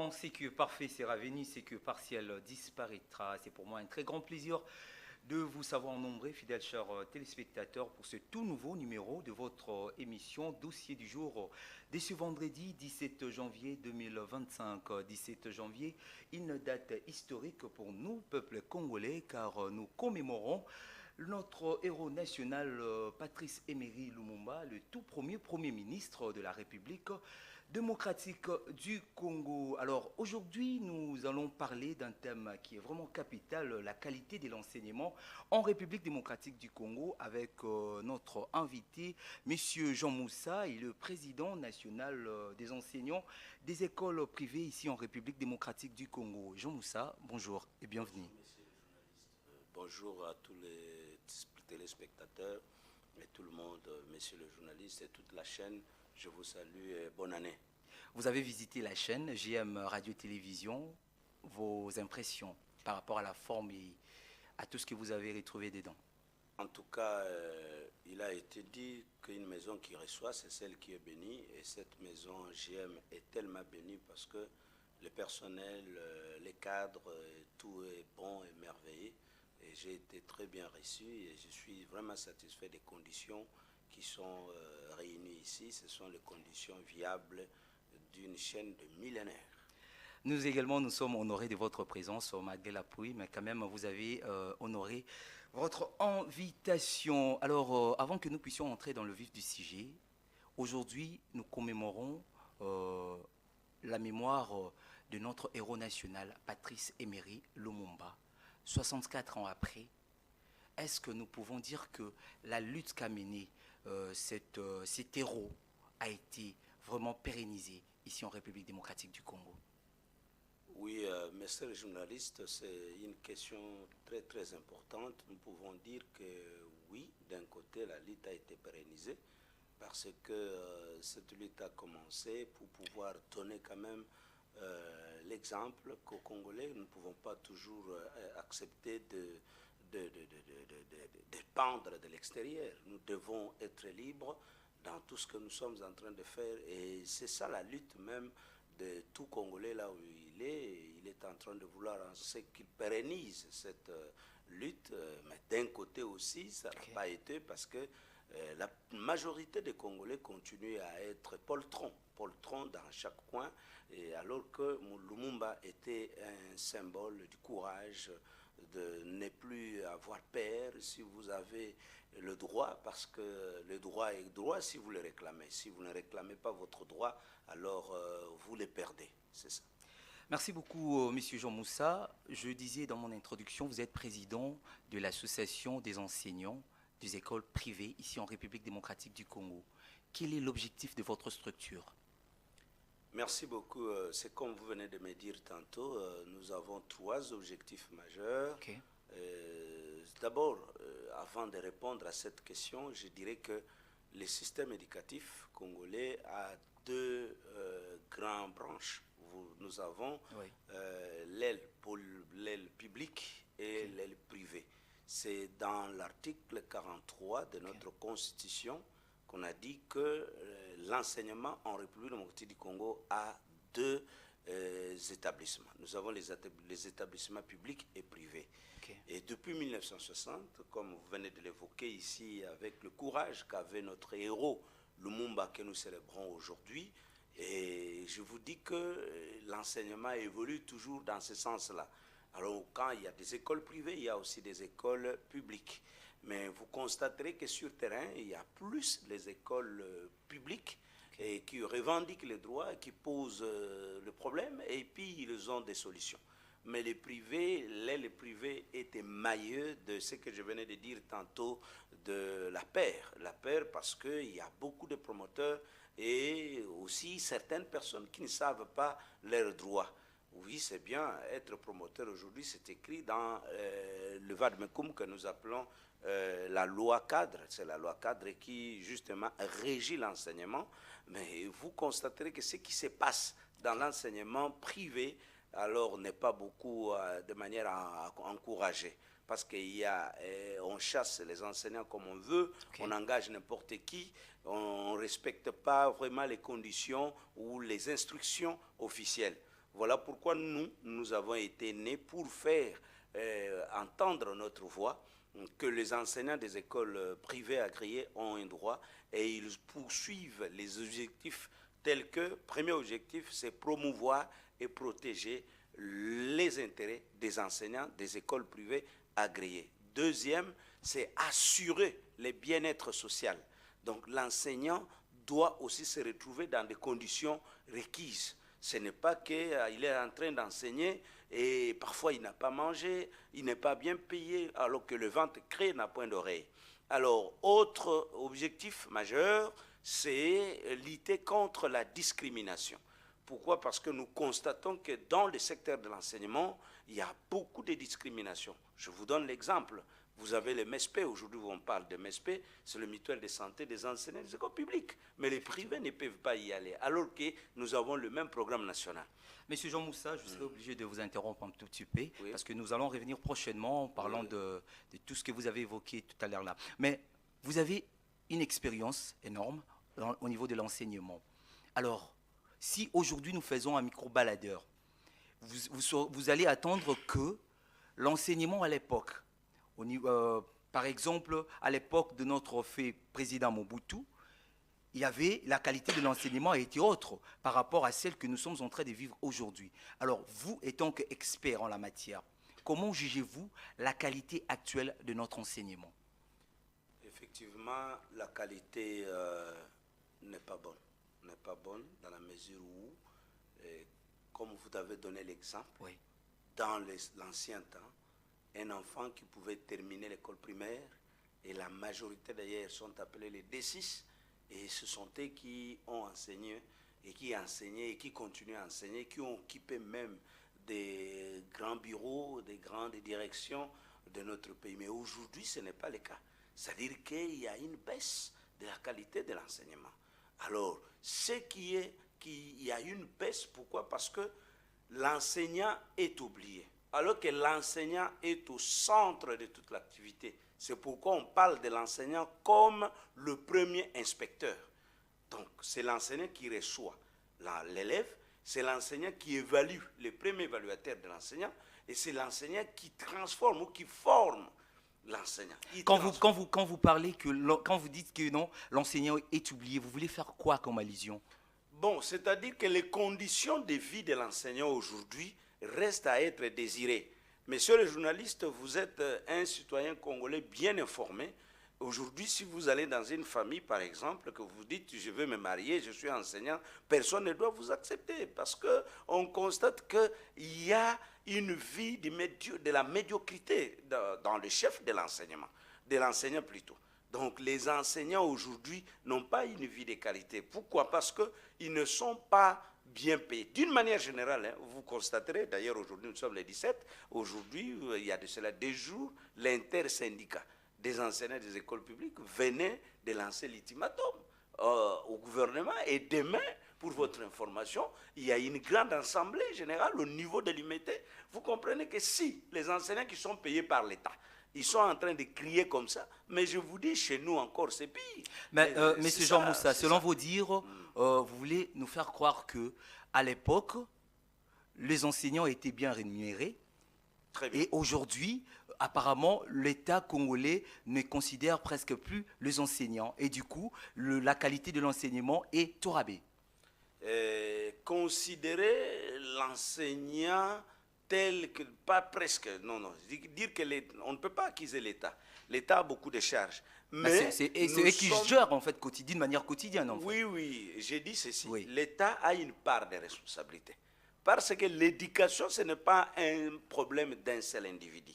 quand c'est que parfait sera venu, c'est que partiel disparaîtra. C'est pour moi un très grand plaisir de vous savoir nombreux, fidèles chers téléspectateurs, pour ce tout nouveau numéro de votre émission Dossier du jour dès ce vendredi 17 janvier 2025. 17 janvier, une date historique pour nous, peuple congolais, car nous commémorons notre héros national, Patrice Emery Lumumba, le tout premier Premier ministre de la République démocratique du Congo. Alors aujourd'hui, nous allons parler d'un thème qui est vraiment capital, la qualité de l'enseignement en République démocratique du Congo, avec notre invité, Monsieur Jean Moussa, il est le président national des enseignants des écoles privées ici en République démocratique du Congo. Jean Moussa, bonjour et bienvenue. Bonjour, monsieur le journaliste. Bonjour à tous les téléspectateurs et tout le monde, monsieur le journaliste et toute la chaîne. Je vous salue et bonne année. Vous avez visité la chaîne JM Radio-Télévision. Vos impressions par rapport à la forme et à tout ce que vous avez retrouvé dedans? En tout cas, il a été dit qu'une maison qui reçoit, c'est celle qui est bénie. Et cette maison JM est tellement bénie parce que le personnel, les cadres, tout est bon et merveilleux. Et j'ai été très bien reçu et je suis vraiment satisfait des conditions qui sont réunies ici. Ce sont les conditions viables d'une chaîne de millénaires. Nous également, nous sommes honorés de votre présence malgré la pluie, mais quand même, vous avez honoré votre invitation. Alors, avant que nous puissions entrer dans le vif du sujet, aujourd'hui, nous commémorons la mémoire de notre héros national, Patrice Emery Lumumba. 64 ans après, est-ce que nous pouvons dire que la lutte qu'a menée cet héros a été vraiment pérennisée ici en République démocratique du Congo? Oui, monsieur le journaliste, c'est une question très très importante. Nous pouvons dire que oui, d'un côté, la lutte a été pérennisée parce que cette lutte a commencé pour pouvoir donner quand même l'exemple qu'aux Congolais, nous ne pouvons pas toujours accepter de dépendre de l'extérieur. Nous devons être libres dans tout ce que nous sommes en train de faire et c'est ça la lutte même de tout Congolais là où il est en train de vouloir ce qu'il pérennise cette lutte, mais d'un côté aussi ça n'a pas été parce que la majorité des Congolais continuent à être poltrons dans chaque coin, et alors que Lumumba était un symbole du courage, de ne plus avoir peur si vous avez le droit, parce que le droit est droit si vous le réclamez. Si vous ne réclamez pas votre droit, alors vous le perdez. C'est ça. Merci beaucoup, Monsieur Jean Moussa. Je disais dans mon introduction, vous êtes président de l'association des enseignants des écoles privées ici en République démocratique du Congo. Quel est l'objectif de votre structure? Merci beaucoup. C'est comme vous venez de me dire tantôt, nous avons trois objectifs majeurs. Okay. D'abord, avant de répondre à cette question, je dirais que le système éducatif congolais a deux grandes branches. Nous avons l'aile publique et l'aile privée. C'est dans l'article 43 de notre Constitution qu'on a dit que l'enseignement en République démocratique du Congo a deux établissements. Nous avons les établissements publics et privés. Et depuis 1960, comme vous venez de l'évoquer ici, avec le courage qu'avait notre héros Lumumba que nous célébrons aujourd'hui, et je vous dis que l'enseignement évolue toujours dans ce sens-là. Alors quand il y a des écoles privées, il y a aussi des écoles publiques. Mais vous constaterez que sur terrain, il y a plus les écoles publiques et qui revendiquent les droits, qui posent le problème, et puis ils ont des solutions. Mais les privés, l'aile privée est émaillée de ce que je venais de dire tantôt, de la paire. La paire parce qu'il y a beaucoup de promoteurs et aussi certaines personnes qui ne savent pas leurs droits. Oui, c'est bien, être promoteur aujourd'hui, c'est écrit dans le Vadmekum que nous appelons la loi cadre. C'est la loi cadre qui, justement, régit l'enseignement. Mais vous constaterez que ce qui se passe dans l'enseignement privé, alors, n'est pas beaucoup de manière à encourager. Parce qu'on chasse les enseignants comme on veut, on engage n'importe qui, on ne respecte pas vraiment les conditions ou les instructions officielles. Voilà pourquoi nous avons été nés pour faire entendre notre voix, que les enseignants des écoles privées agréées ont un droit et ils poursuivent les objectifs tels que, premier objectif, c'est promouvoir et protéger les intérêts des enseignants des écoles privées agréées. Deuxième, c'est assurer le bien-être social. Donc l'enseignant doit aussi se retrouver dans des conditions requises. Ce n'est pas qu'il est en train d'enseigner et parfois il n'a pas mangé, il n'est pas bien payé, alors que le ventre crée n'a point d'oreille. Alors, autre objectif majeur, c'est lutter contre la discrimination. Pourquoi? Parce que nous constatons que dans le secteur de l'enseignement, il y a beaucoup de discrimination. Je vous donne l'exemple. Vous avez le MESP, aujourd'hui on parle de MESP, c'est le mutuel de santé des enseignants des écoles publiques. Mais les privés ne peuvent pas y aller, alors que nous avons le même programme national. Monsieur Jean Moussa, je serai obligé de vous interrompre un tout petit peu, Oui. parce que nous allons revenir prochainement en parlant de tout ce que vous avez évoqué tout à l'heure là. Mais vous avez une expérience énorme au niveau de l'enseignement. Alors, si aujourd'hui nous faisons un micro-baladeur, vous allez attendre que l'enseignement à l'époque, par exemple, à l'époque de notre fait président Mobutu, il y avait la qualité de l'enseignement a été autre par rapport à celle que nous sommes en train de vivre aujourd'hui. Alors, vous, étant qu'expert en la matière, comment jugez-vous la qualité actuelle de notre enseignement? Effectivement, la qualité n'est pas bonne. N'est pas bonne dans la mesure où, comme vous avez donné l'exemple, oui, dans l'ancien temps, un enfant qui pouvait terminer l'école primaire, et la majorité d'ailleurs sont appelés les D6, et ce sont eux qui ont enseigné, et qui enseignaient, et qui continuent à enseigner, qui ont occupé même des grands bureaux, des grandes directions de notre pays. Mais aujourd'hui, ce n'est pas le cas. C'est-à-dire qu'il y a une baisse de la qualité de l'enseignement. Alors, il y a une baisse, pourquoi? Parce que l'enseignant est oublié, alors que l'enseignant est au centre de toute l'activité. C'est pourquoi on parle de l'enseignant comme le premier inspecteur. Donc, c'est l'enseignant qui reçoit l'élève, c'est l'enseignant qui évalue, le premier évaluateur de l'enseignant, et c'est l'enseignant qui transforme ou qui forme l'enseignant. Quand vous parlez quand vous dites que non, l'enseignant est oublié, vous voulez faire quoi comme allusion? Bon, c'est-à-dire que les conditions de vie de l'enseignant aujourd'hui restent à être désirées. Messieurs les journalistes, vous êtes un citoyen congolais bien informé. Aujourd'hui, si vous allez dans une famille, par exemple, que vous dites « je veux me marier, je suis enseignant », personne ne doit vous accepter parce qu'on constate qu'il y a une vie de la médiocrité dans le chef de l'enseignement, de l'enseignant plutôt. Donc les enseignants aujourd'hui n'ont pas une vie de qualité. Pourquoi? Parce qu'ils ne sont pas bien payés. D'une manière générale, hein, vous constaterez, d'ailleurs aujourd'hui nous sommes le 17, aujourd'hui il y a de cela 2 jours, l'intersyndicat des enseignants des écoles publiques venait de lancer l'ultimatum au gouvernement, et demain, pour votre information, il y a une grande assemblée générale au niveau de l'UMT. Vous comprenez que si les enseignants qui sont payés par l'État, ils sont en train de crier comme ça, mais je vous dis, chez nous encore, c'est pire. Mais monsieur Jean Moussa, selon vos dires, vous voulez nous faire croire que à l'époque, les enseignants étaient bien rémunérés. Très bien. Et aujourd'hui, apparemment, l'État congolais ne considère presque plus les enseignants. Et du coup, la qualité de l'enseignement est au rabais. Considérer l'enseignant tel que, pas presque, non, dire qu'on ne peut pas accuser l'État. L'État a beaucoup de charges. Mais c'est eux qui gèrent en fait de manière quotidienne. En fait. Oui, j'ai dit ceci. Oui. L'État a une part de responsabilité. Parce que l'éducation, ce n'est pas un problème d'un seul individu.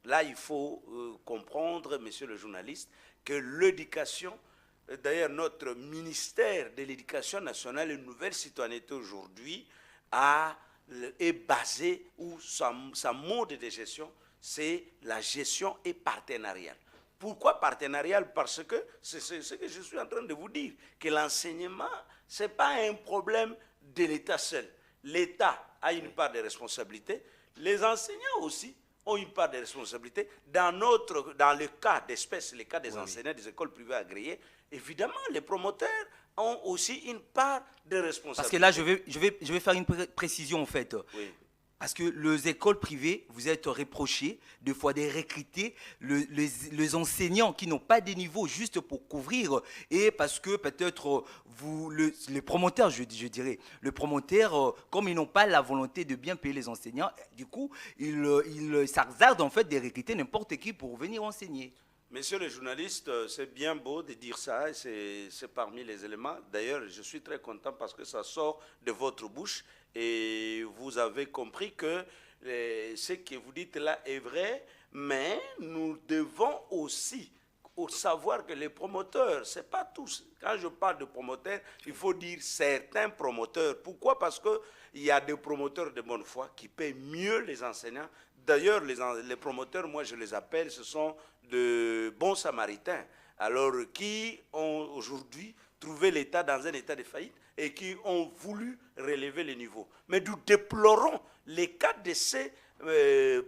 Là, il faut comprendre, monsieur le journaliste, que l'éducation, d'ailleurs notre ministère de l'Éducation nationale et Nouvelle Citoyenneté aujourd'hui est basé, ou sa mode de gestion, c'est la gestion et partenariale. Pourquoi partenariale? Parce que c'est ce que je suis en train de vous dire, que l'enseignement, ce n'est pas un problème de l'État seul. L'État a une part de responsabilité, les enseignants aussi ont une part de responsabilité. Dans le cas d'espèce, le cas des enseignants des écoles privées agréées, évidemment, les promoteurs ont aussi une part de responsabilité. Parce que là, je vais faire une précision en fait. Oui. Parce que les écoles privées, vous êtes reprochés de fois de recruter les enseignants qui n'ont pas de niveau juste pour couvrir, et parce que peut-être les promoteurs, je dirais, le promoteur, comme ils n'ont pas la volonté de bien payer les enseignants, du coup, ils s'hazardent en fait de recruter n'importe qui pour venir enseigner. Messieurs les journalistes, c'est bien beau de dire ça, c'est parmi les éléments. D'ailleurs, je suis très content parce que ça sort de votre bouche et vous avez compris que ce que vous dites là est vrai, mais nous devons aussi savoir que les promoteurs, ce n'est pas tous. Quand je parle de promoteurs, il faut dire certains promoteurs. Pourquoi? Parce qu'il y a des promoteurs de bonne foi qui paient mieux les enseignants. D'ailleurs, les promoteurs, moi je les appelle, ce sont de bons samaritains, alors qui ont aujourd'hui trouvé l'État dans un état de faillite et qui ont voulu relever le niveau. Mais nous déplorons les cas de ces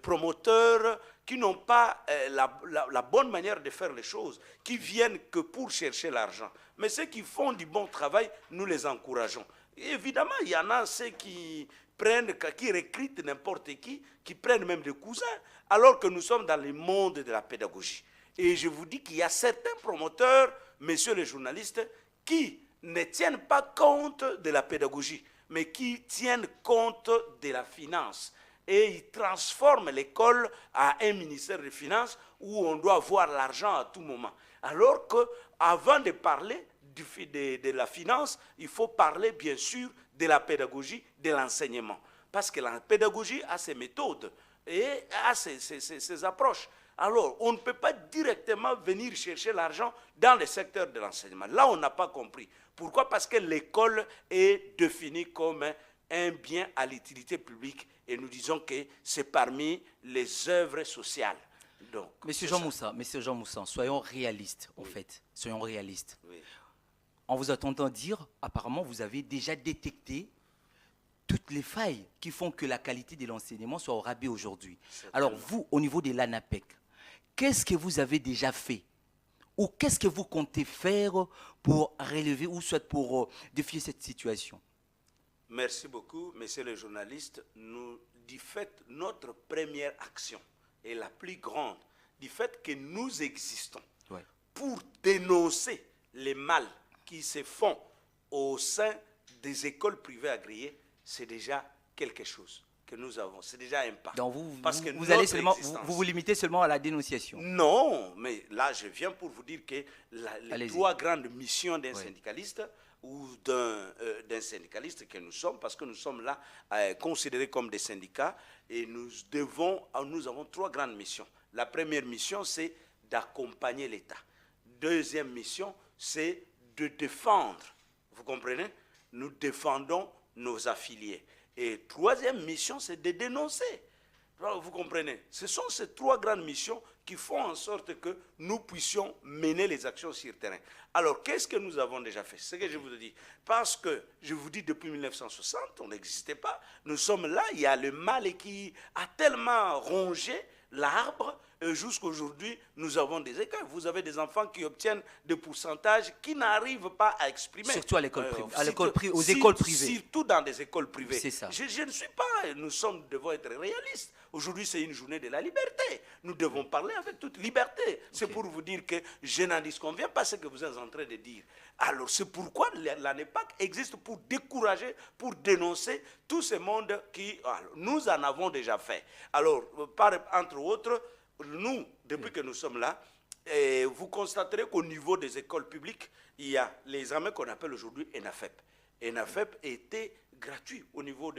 promoteurs qui n'ont pas la bonne manière de faire les choses, qui viennent que pour chercher l'argent. Mais ceux qui font du bon travail, nous les encourageons. Et évidemment, il y en a ceux qui recrutent n'importe qui prennent même des cousins, alors que nous sommes dans le monde de la pédagogie. Et je vous dis qu'il y a certains promoteurs, messieurs les journalistes, qui ne tiennent pas compte de la pédagogie, mais qui tiennent compte de la finance. Et ils transforment l'école à un ministère des Finances où on doit avoir l'argent à tout moment. Alors qu'avant de parler de la finance, il faut parler bien sûr de la pédagogie, de l'enseignement. Parce que la pédagogie a ses méthodes et a ses approches. Alors, on ne peut pas directement venir chercher l'argent dans le secteur de l'enseignement. Là, on n'a pas compris. Pourquoi? Parce que l'école est définie comme un bien à l'utilité publique et nous disons que c'est parmi les œuvres sociales. Donc, Monsieur Jean Moussa, soyons réalistes, en fait. Soyons réalistes. Oui. En vous entendant dire, apparemment, vous avez déjà détecté toutes les failles qui font que la qualité de l'enseignement soit au rabais aujourd'hui. Alors, vous, au niveau de l'ANAPEC, qu'est-ce que vous avez déjà fait? Ou qu'est-ce que vous comptez faire pour relever ou soit pour défier cette situation? Merci beaucoup, messieurs les journalistes. Du fait, notre première action est la plus grande, du fait que nous existons pour dénoncer les mal qui se font au sein des écoles privées agréées, c'est déjà quelque chose que nous avons, c'est déjà un pas. Donc vous limitez seulement à la dénonciation? Non, mais là je viens pour vous dire que les trois grandes missions d'un syndicaliste ou d'un syndicaliste que nous sommes, parce que nous sommes là considérés comme des syndicats, et nous avons trois grandes missions. La première mission, c'est d'accompagner l'État. Deuxième mission, c'est de défendre. Vous comprenez? Nous défendons nos affiliés. Et troisième mission, c'est de dénoncer. Vous comprenez? Ce sont ces trois grandes missions qui font en sorte que nous puissions mener les actions sur terrain. Alors, qu'est-ce que nous avons déjà fait? C'est ce que je vous dis. Parce que, je vous dis, depuis 1960, on n'existait pas. Nous sommes là, il y a le mal qui a tellement rongé l'arbre, jusqu'à aujourd'hui, nous avons des écarts. Vous avez des enfants qui obtiennent des pourcentages qui n'arrivent pas à exprimer. Surtout à l'école privée, aux écoles privées. Surtout dans des écoles privées. C'est ça. Je ne suis pas, nous devons être réalistes. Aujourd'hui, c'est une journée de la liberté. Nous devons parler avec toute liberté. C'est pour vous dire que je n'en disconviens pas ce que vous êtes en train de dire. Alors, c'est pourquoi l'ANEPAC existe pour décourager, pour dénoncer tout ce monde qui... Alors, nous en avons déjà fait. Alors, entre autres, nous, depuis que nous sommes là, vous constaterez qu'au niveau des écoles publiques, il y a les examens qu'on appelle aujourd'hui ENAFEP. ENAFEP était gratuit au niveau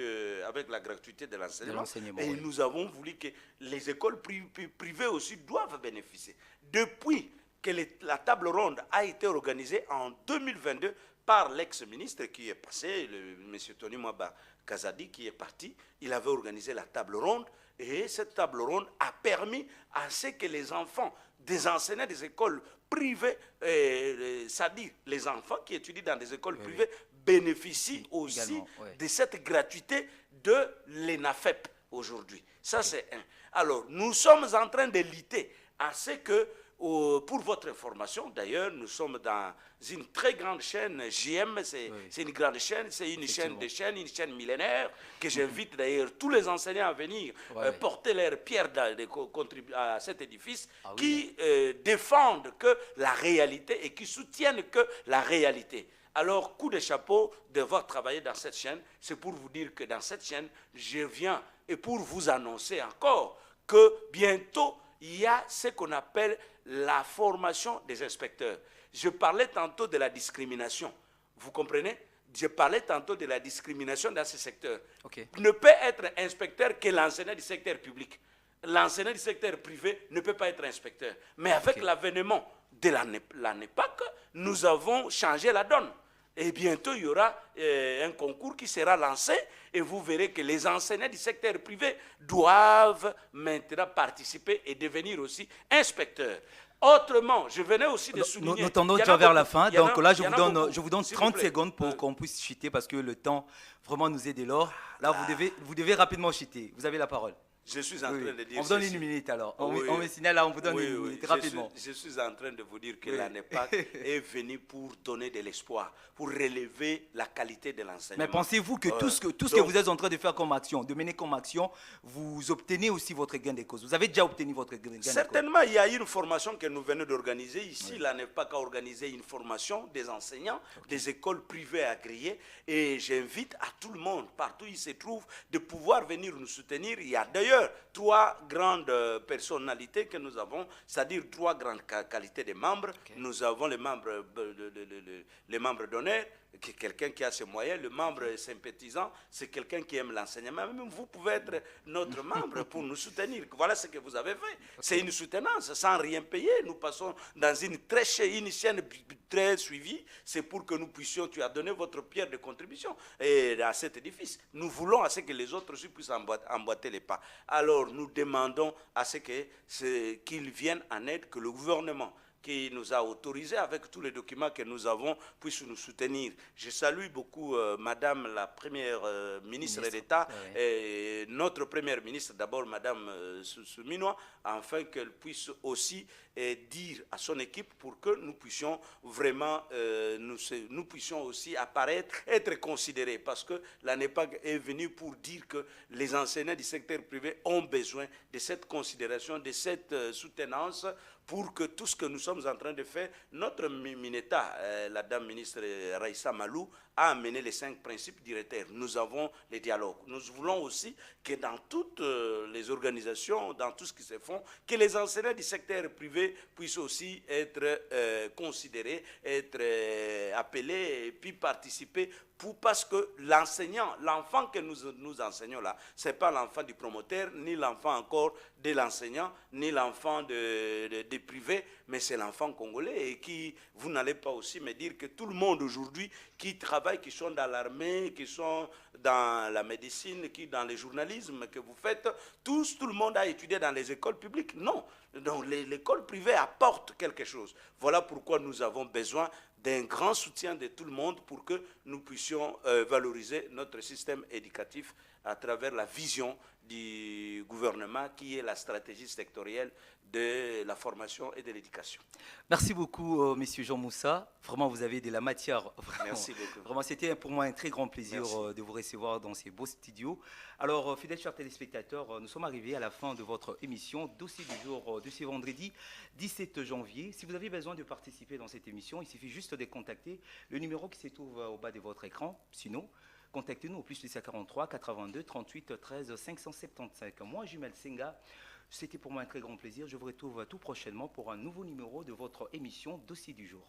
avec la gratuité de l'enseignement. Et nous avons voulu que les écoles privées aussi doivent bénéficier. Depuis que la table ronde a été organisée en 2022 par l'ex-ministre qui est passé, M. Tony Mwaba Kazadi qui est parti, il avait organisé la table ronde. Et cette table ronde a permis à ce que les enfants des enseignants des écoles privées, c'est-à-dire les enfants qui étudient dans des écoles privées, bénéficient aussi de cette gratuité de l'ENAFEP aujourd'hui. Ça, c'est un. Alors, nous sommes en train de lutter à ce que pour votre information, d'ailleurs, nous sommes dans une très grande chaîne. JM, c'est une grande chaîne, c'est une chaîne de chaînes, une chaîne millénaire, que j'invite d'ailleurs tous les enseignants à venir porter leur pierre à cet édifice, qui défendent que la réalité et qui soutiennent que la réalité. Alors, coup de chapeau devoir travailler dans cette chaîne, c'est pour vous dire que dans cette chaîne, je viens et pour vous annoncer encore que bientôt, il y a ce qu'on appelle la formation des inspecteurs. Je parlais tantôt de la discrimination. Vous comprenez? Je parlais tantôt de la discrimination dans ce secteur. Ne peut être inspecteur que l'enseignant du secteur public. L'enseignant du secteur privé ne peut pas être inspecteur. Mais avec l'avènement de la NEPAC, nous avons changé la donne. Et bientôt, il y aura un concours qui sera lancé et vous verrez que les enseignants du secteur privé doivent maintenant participer et devenir aussi inspecteurs. Autrement, je venais aussi de souligner... Nous tendons déjà vers la fin, donc là, je vous donne 30 secondes pour qu'on puisse chuter parce que le temps vraiment nous est dès lors. Là, vous devez rapidement chuter. Vous avez la parole. Je suis en train de dire... On vous donne une minute alors. On me signale là, on vous donne une minute, rapidement. Je suis en train de vous dire que la NEPAC est venue pour donner de l'espoir, pour relever la qualité de l'enseignement. Mais pensez-vous que tout ce que vous êtes en train de faire comme action, de mener comme action, vous obtenez aussi votre gain de cause? Vous avez déjà obtenu votre gain de cause? Certainement, il y a une formation que nous venons d'organiser. Ici, la NEPAC a organisé une formation des enseignants des écoles privées agréées. Et j'invite à tout le monde, partout où il se trouve, de pouvoir venir nous soutenir. Il y a d'ailleurs 3 grandes personnalités que nous avons, c'est-à-dire 3 grandes qualités de membres. Nous avons les membres d'honneur, qui est quelqu'un qui a ses moyens. Le membre sympathisant, c'est quelqu'un qui aime l'enseignement. Même vous pouvez être notre membre pour nous soutenir. Voilà ce que vous avez fait. C'est une soutenance sans rien payer. Nous passons dans une chaîne très suivie. C'est pour que nous puissions, tu as donné votre pierre de contribution à cet édifice. Nous voulons à ce que les autres aussi puissent emboîter les pas. Alors nous demandons à ce qu'ils viennent en aide, que le gouvernement qui nous a autorisé avec tous les documents que nous avons puisse nous soutenir. Je salue beaucoup Madame la Première ministre d'État et notre Première ministre, d'abord Madame Souminois, afin qu'elle puisse aussi dire à son équipe pour que nous puissions vraiment, nous puissions aussi apparaître, être considérés, parce que la NEPAC est venue pour dire que les enseignants du secteur privé ont besoin de cette considération, de cette soutenance, pour que tout ce que nous sommes en train de faire, notre MINETA, la dame ministre Raissa Malou, a amené les 5 principes directeurs. Nous avons les dialogues. Nous voulons aussi que dans toutes les organisations, dans tout ce qui se fait, que les enseignants du secteur privé puissent aussi être considérés, être appelés et puis participer parce que l'enseignant, l'enfant que nous enseignons là, ce n'est pas l'enfant du promoteur, ni l'enfant encore de l'enseignant, ni l'enfant des privés, mais c'est l'enfant congolais. Et qui, vous n'allez pas aussi me dire que tout le monde aujourd'hui qui travaille, qui sont dans l'armée, qui sont dans la médecine, qui dans le journalisme que vous faites, tout le monde a étudié dans les écoles publiques. Non. Donc l'école privée apporte quelque chose. Voilà pourquoi nous avons besoin d'un grand soutien de tout le monde pour que nous puissions valoriser notre système éducatif à travers la vision du gouvernement qui est la stratégie sectorielle de la formation et de l'éducation. Merci beaucoup, Monsieur Jean Moussa. Vraiment, vous avez de la matière. Vraiment. Merci beaucoup. Vraiment, c'était pour moi un très grand plaisir de vous recevoir dans ces beaux studios. Alors, fidèles chers téléspectateurs, nous sommes arrivés à la fin de votre émission Dossier du jour de ce vendredi 17 janvier. Si vous avez besoin de participer dans cette émission, il suffit juste de contacter le numéro qui se trouve au bas de votre écran. Sinon, contactez-nous au plus 843 82 38 13 575. Moi, Jumel Senga, c'était pour moi un très grand plaisir. Je vous retrouve tout prochainement pour un nouveau numéro de votre émission Dossier du jour.